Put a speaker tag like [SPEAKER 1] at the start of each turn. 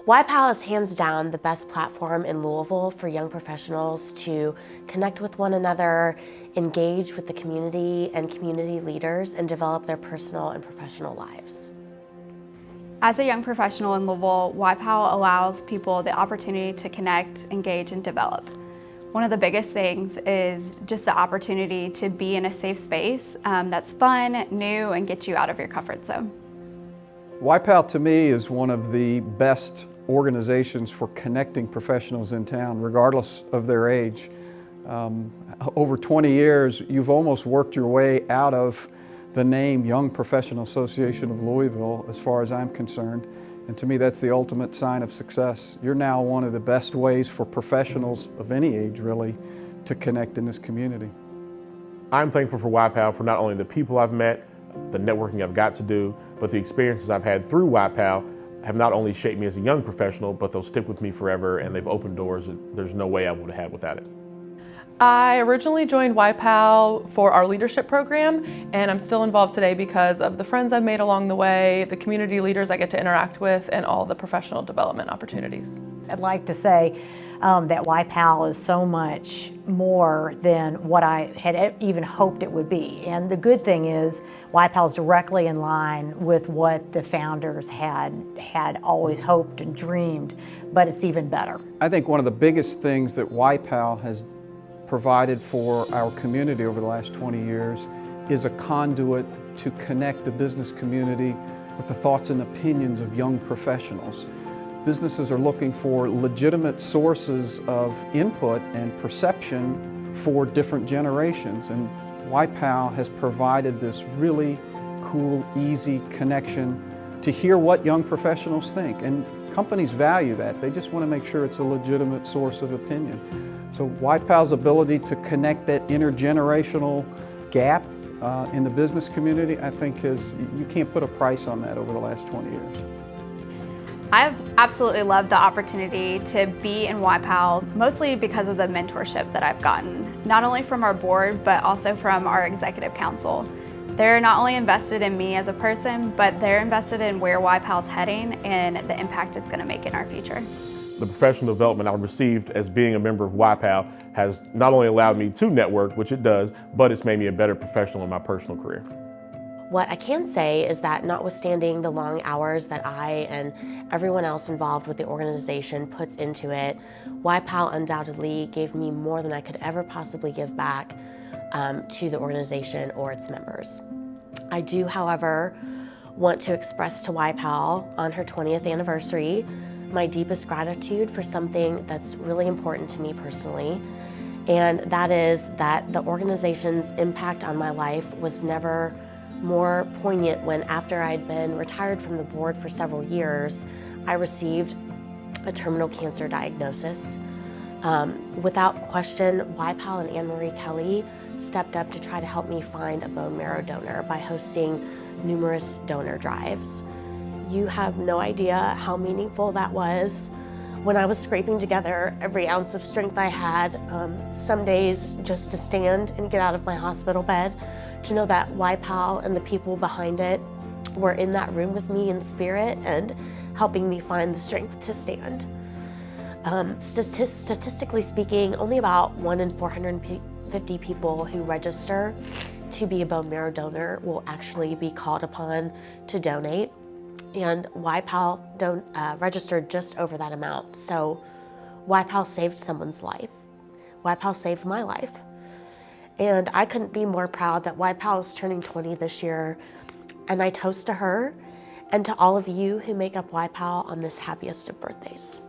[SPEAKER 1] YPAL is hands down the best platform in Louisville for young professionals to connect with one another, engage with the community and community leaders, and develop their personal and professional lives.
[SPEAKER 2] As a young professional in Louisville, YPAL allows people the opportunity to connect, engage, and develop. One of the biggest things is just the opportunity to be in a safe space that's fun, new, and gets you out of your comfort zone.
[SPEAKER 3] YPAL to me is one of the best organizations for connecting professionals in town, regardless of their age. Over 20 years, you've almost worked your way out of the name Young Professional Association of Louisville, as far as I'm concerned. And to me, that's the ultimate sign of success. You're now one of the best ways for professionals of any age, really, to connect in this community.
[SPEAKER 4] I'm thankful for YPAL for not only the people I've met, the networking I've got to do, but the experiences I've had through YPAL have not only shaped me as a young professional, but they'll stick with me forever, and they've opened doors that there's no way I would have had without it.
[SPEAKER 5] I originally joined YPAL for our leadership program, and I'm still involved today because of the friends I've made along the way, the community leaders I get to interact with, and all the professional development opportunities.
[SPEAKER 6] I'd like to say that YPAL is so much more than what I had even hoped it would be. And the good thing is YPAL is directly in line with what the founders had always hoped and dreamed, but it's even better.
[SPEAKER 3] I think one of the biggest things that YPAL has provided for our community over the last 20 years is a conduit to connect the business community with the thoughts and opinions of young professionals. Businesses are looking for legitimate sources of input and perception for different generations, and YPAL has provided this really cool, easy connection to hear what young professionals think, and companies value that. They just want to make sure it's a legitimate source of opinion. So YPAL's ability to connect that intergenerational gap in the business community, I think you can't put a price on that over the last 20 years.
[SPEAKER 2] I've absolutely loved the opportunity to be in YPAL, mostly because of the mentorship that I've gotten, not only from our board, but also from our executive council. They're not only invested in me as a person, but they're invested in where YPAL's heading and the impact it's going to make in our future.
[SPEAKER 4] The professional development I've received as being a member of YPAL has not only allowed me to network, which it does, but it's made me a better professional in my personal career.
[SPEAKER 1] What I can say is that notwithstanding the long hours that I and everyone else involved with the organization puts into it, YPAL undoubtedly gave me more than I could ever possibly give back to the organization or its members. I do, however, want to express to YPAL on her 20th anniversary my deepest gratitude for something that's really important to me personally, and that is that the organization's impact on my life was never more poignant when, after I'd been retired from the board for several years, I received a terminal cancer diagnosis. Without question, YPAL and Anne Marie Kelly stepped up to try to help me find a bone marrow donor by hosting numerous donor drives. You have no idea how meaningful that was. When I was scraping together every ounce of strength I had, some days just to stand and get out of my hospital bed, to know that YPAL and the people behind it were in that room with me in spirit and helping me find the strength to stand. Statistically speaking, only about 1 in 450 people who register to be a bone marrow donor will actually be called upon to donate. And YPAL registered just over that amount. So YPAL saved someone's life. YPAL saved my life. And I couldn't be more proud that YPAL is turning 20 this year. And I toast to her and to all of you who make up YPAL on this happiest of birthdays.